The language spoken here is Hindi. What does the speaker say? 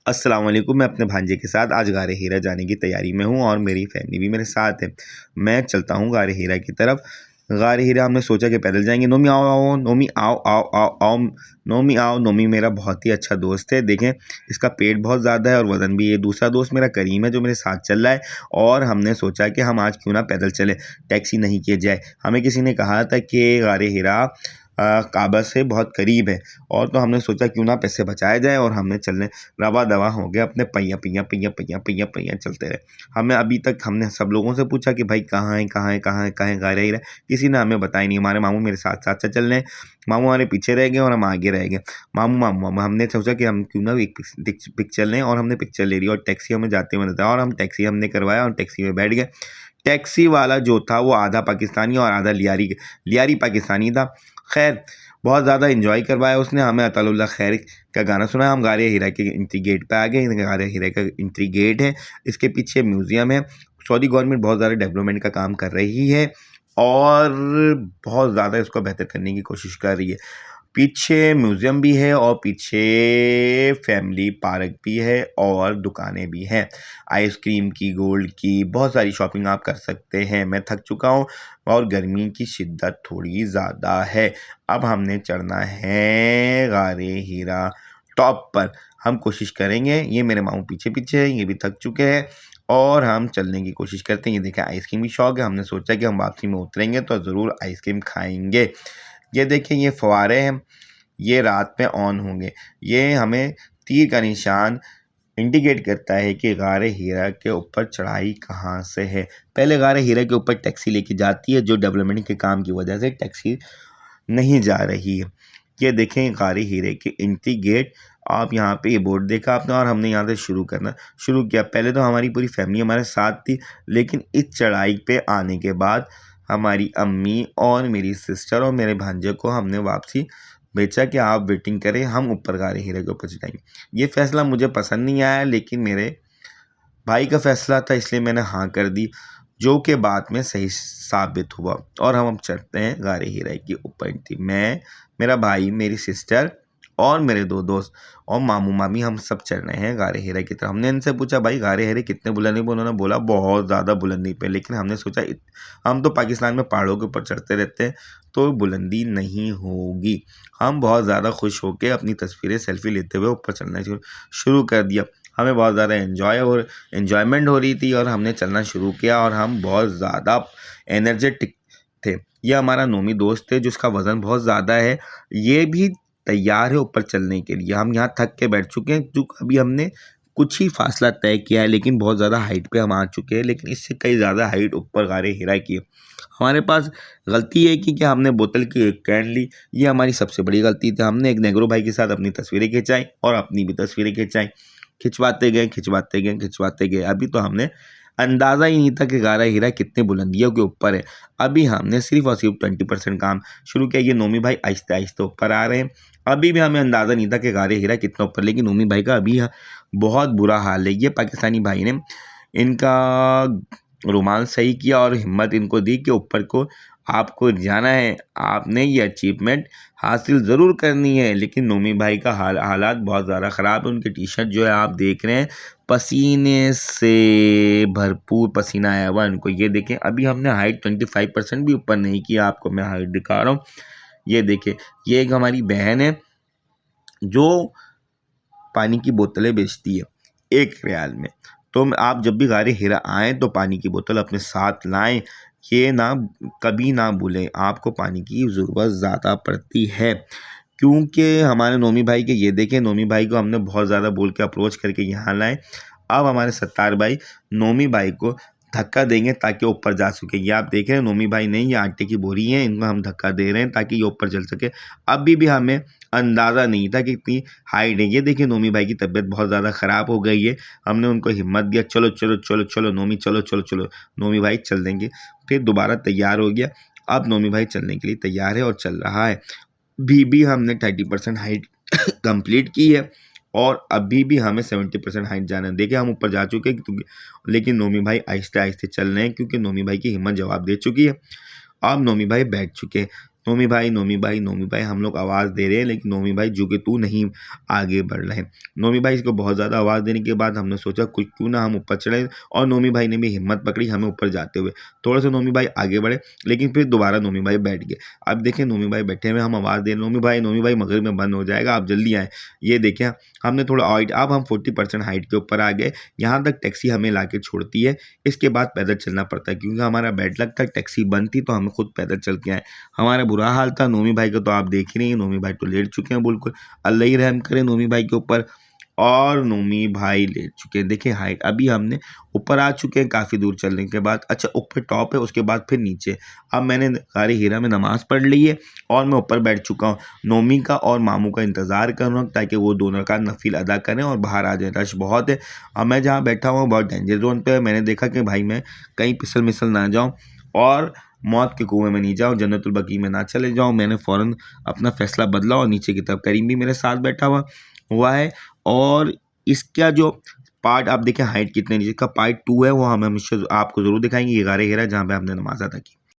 अस्सलाम वालेकुम। मैं अपने भांजे के साथ आज गारे हीरा जाने की तैयारी में हूँ और मेरी फैमिली भी मेरे साथ है। मैं चलता हूँ गारे हीरा की तरफ। गारे हीरा हमने सोचा कि पैदल जाएंगे। नोमी आओ आओ, नोमी आओ आओ आओ आओ, नोमी आओ। नोमी मेरा बहुत ही अच्छा दोस्त है। देखें, इसका पेट बहुत ज़्यादा है और वज़न भी है। दूसरा दोस्त मेरा करीम है जो मेरे साथ चल रहा है। और हमने सोचा कि हम आज क्यों ना पैदल चलें, टैक्सी नहीं किया जाए। हमें किसी ने कहा था कि गारे हीरा काबा से बहुत करीब है, और तो हमने सोचा क्यों ना पैसे बचाए जाए और हमने चलने रवा दवा हो गया। अपने पहिया पहिया पहिया पहिया पहिया पहिया चलते रहे। हमें अभी तक हमने सब लोगों से पूछा कि भाई कहाँ है कहाँ है कहाँ है कहाँ है, गारे हीरा, किसी ने हमें बताया नहीं। हमारे मामू मेरे साथ साथ चल रहे हैं। मामू हमारे पीछे रह गए और हम आगे रह गए। मामू मामू मामू हमने सोचा कि हम क्यों ना एक पिक्चर लें, और हमने पिक्चर ले ली और टैक्सी हमें जाते हुए नजर आया और हम टैक्सी हमने करवाया और टैक्सी में बैठ गए। टैक्सी वाला जो था वो आधा पाकिस्तानी और आधा लियारी पाकिस्तानी था। खैर, बहुत ज़्यादा इन्जॉय करवाया उसने हमें। अतालुल्लाह खैर का गाना सुना। हम गारे हीरा के एंट्री गेट पे आ गए। गारे हीरा का एंट्री गेट है, इसके पीछे म्यूज़ियम है। सऊदी गवर्नमेंट बहुत ज़्यादा डेवलपमेंट का काम कर रही है और बहुत ज़्यादा इसको बेहतर करने की कोशिश कर रही है। पीछे म्यूज़ियम भी है और पीछे फैमिली पार्क भी है और दुकानें भी हैं, आइसक्रीम की, गोल्ड की, बहुत सारी शॉपिंग आप कर सकते हैं। मैं थक चुका हूँ और गर्मी की शिद्दत थोड़ी ज़्यादा है। अब हमने चढ़ना है गारे हीरा टॉप पर। हम कोशिश करेंगे। ये मेरे मामू पीछे पीछे हैं, ये भी थक चुके हैं और हम चलने की कोशिश करते हैं। ये देखें, आइसक्रीम की शौक है। हमने सोचा कि हम वापसी में उतरेंगे तो ज़रूर आइसक्रीम खाएंगे। ये देखें, ये फव्वारे हैं, ये रात में ऑन होंगे। ये हमें तीर का निशान इंडिकेट करता है कि गारे हीरा के ऊपर चढ़ाई कहाँ से है। पहले गारे हीरा के ऊपर टैक्सी लेके जाती है, जो डेवलपमेंट के काम की वजह से टैक्सी नहीं जा रही है। ये देखें, गारे हीरे के एंट्री गेट। आप यहाँ पे ये बोर्ड देखा आपने, और हमने यहाँ से शुरू किया। पहले तो हमारी पूरी फैमिली हमारे साथ थी, लेकिन इस चढ़ाई पे आने के बाद हमारी अम्मी और मेरी सिस्टर और मेरे भांजे को हमने वापसी भेजा कि आप वेटिंग करें, हम ऊपर गारे हीरे के ऊपर चढ़ाएंगे। ये फैसला मुझे पसंद नहीं आया, लेकिन मेरे भाई का फैसला था, इसलिए मैंने हाँ कर दी, जो कि बाद में सही साबित हुआ। और हम अब चढ़ते हैं गारे हीरा की ऊपर। मैं, मेरा भाई, मेरी सिस्टर और मेरे दो दोस्त और मामू मामी, हम सब चढ़ रहे हैं गारे हीरा की तरफ। हमने इनसे पूछा, भाई गारे हीरे कितने बुलंदी पे? उन्होंने बोला बहुत ज़्यादा बुलंदी पे। लेकिन हमने सोचा हम तो पाकिस्तान में पहाड़ों के ऊपर चढ़ते रहते हैं, तो बुलंदी नहीं होगी। हम बहुत ज़्यादा खुश होकर अपनी तस्वीरें सेल्फी लेते हुए ऊपर चढ़ना शुरू कर दिया। हमें बहुत ज़्यादा एन्जॉयमेंट हो रही थी और हमने चलना शुरू किया और हम बहुत ज़्यादा एनर्जेटिक थे। ये हमारा नोमी दोस्त है जिसका वज़न बहुत ज़्यादा है, ये भी तैयार है ऊपर चलने के लिए। हम यहाँ थक के बैठ चुके हैं, क्योंकि अभी हमने कुछ ही फासला तय किया है, लेकिन बहुत ज़्यादा हाइट पे हम आ चुके हैं। लेकिन इससे कई ज़्यादा हाइट ऊपर गारे हीरा की है। हमारे पास गलती है कि क्या हमने बोतल की एक कैन ली, ये हमारी सबसे बड़ी गलती थी। हमने एक नेगरो भाई के साथ अपनी तस्वीरें खिंचाई और अपनी भी तस्वीरें खिंचाई। खिंचवाते गए। अभी तो हमने अंदाज़ा ही नहीं था कि गारा हीरा कितने बुलंदियों के ऊपर है। अभी हमने सिर्फ और सिर्फ 20% काम शुरू किया। ये नोमी भाई आहिस्ते आहिस्ते ऊपर आ रहे हैं। अभी भी हमें अंदाज़ा नहीं था कि गारे हीरा कितना ऊपर, लेकिन नोमी भाई का अभी बहुत बुरा हाल है। ये पाकिस्तानी भाई ने इनका रुमाल सही किया और हिम्मत इनको दी कि ऊपर को आपको जाना है, आपने ये अचीवमेंट हासिल ज़रूर करनी है। लेकिन नोमी भाई का हालात बहुत ज़्यादा ख़राब है। उनकी टी शर्ट जो है आप देख रहे हैं, पसीने से भरपूर पसीना आया हुआ उनको। ये देखें, अभी हमने हाइट 25% भी ऊपर नहीं किया। आपको मैं हाइट दिखा रहा हूँ। ये देखें, ये एक हमारी बहन है जो पानी की बोतलें बेचती है 1 रियाल में। तो आप जब भी गारे हीरा आएँ तो पानी की बोतल अपने साथ लाएं। ये ना कभी ना भूलें, आपको पानी की ज़रूरत ज़्यादा पड़ती है। क्योंकि हमारे नोमी भाई के, ये देखें, नोमी भाई को हमने बहुत ज़्यादा बोल के अप्रोच करके यहाँ लाए। अब हमारे सत्तार भाई नोमी भाई को धक्का देंगे ताकि ऊपर जा सके। ये आप देख रहे हैं, नोमी भाई नहीं, ये आटे की बोरी है, इनको हम धक्का दे रहे हैं ताकि ये ऊपर चल सके। अभी भी हमें अंदाज़ा नहीं था कि इतनी हाइट है। ये देखिए, नोमी भाई की तबीयत बहुत ज़्यादा ख़राब हो गई है। हमने उनको हिम्मत दिया, चलो चलो चलो चलो नोमी, चलो चलो चलो। नोमी भाई चल देंगे। फिर दोबारा तैयार हो गया। अब नोमी भाई चलने के लिए तैयार है और चल रहा है। भी हमने 30% हाइट कंप्लीट की है और अभी भी हमें 70% हाइट जाना है। देखिए, हम ऊपर जा चुके हैं, लेकिन नोमी भाई आहिस्ते आहिस्ते चल रहे हैं क्योंकि नोमी भाई की हिम्मत जवाब दे चुकी है। अब नोमी भाई बैठ चुके हैं। नोमी भाई हम लोग आवाज़ दे रहे हैं, लेकिन नोमी भाई जो कि तू नहीं आगे बढ़ रहे हैं। नोमी भाई इसको बहुत ज़्यादा आवाज़ देने के बाद हमने सोचा कुछ क्यों ना हम ऊपर चढ़े, और नोमी भाई ने भी हिम्मत पकड़ी हमें ऊपर जाते हुए। थोड़ा सा नोमी भाई आगे बढ़े, लेकिन फिर दोबारा नोमी भाई बैठ गए। अब देखें नोमी भाई बैठे हुए, हम आवाज़ दे रहे नोमी भाई मगरब में बंद हो जाएगा, आप जल्दी आएँ। ये देखें हमने थोड़ा हाइट, अब हम 40% हाइट के ऊपर आ गए। यहाँ तक टैक्सी हमें लाके छोड़ती है, इसके बाद पैदल चलना पड़ता है, क्योंकि हमारा बैड लक था टैक्सी बंद थी, तो हमें खुद पैदल चल के आए। हमारा बुरा हाल था। नोमी भाई का तो आप देख ही रही हैं, नोमी भाई तो लेट चुके हैं बिल्कुल। अल्लाह ही रहम करे नोमी भाई के ऊपर। और नोमी भाई लेट चुके हैं। देखिए हाइट, अभी हमने ऊपर आ चुके हैं काफ़ी दूर चलने के बाद। अच्छा ऊपर टॉप है, उसके बाद फिर नीचे। अब मैंने गारे हीरा में नमाज़ पढ़ ली है और मैं ऊपर बैठ चुका हूँ। नोमी का और मामू का इंतज़ार कर रहा हूँ ताकि वो दोनों का नफिल अदा करें और बाहर आ जाए। रश बहुत है और मैं जहाँ बैठा हुआ बहुत डेंजर जोन पे है। मैंने देखा कि भाई मैं कहीं फिसल मिसल ना जाऊँ और मौत के कुएं में नहीं जाऊँ, जन्नतुल बकी में ना चले जाऊँ। मैंने फ़ौरन अपना फ़ैसला बदला और नीचे की तरफ, करीम भी मेरे साथ बैठा हुआ है। और इसका जो पार्ट आप देखें हाइट कितने नीचे का, पार्ट 2 है, वो हम हमेशा आपको ज़रूर दिखाएंगे। ये गारे हीरा जहाँ पे हमने नमाज अदा की।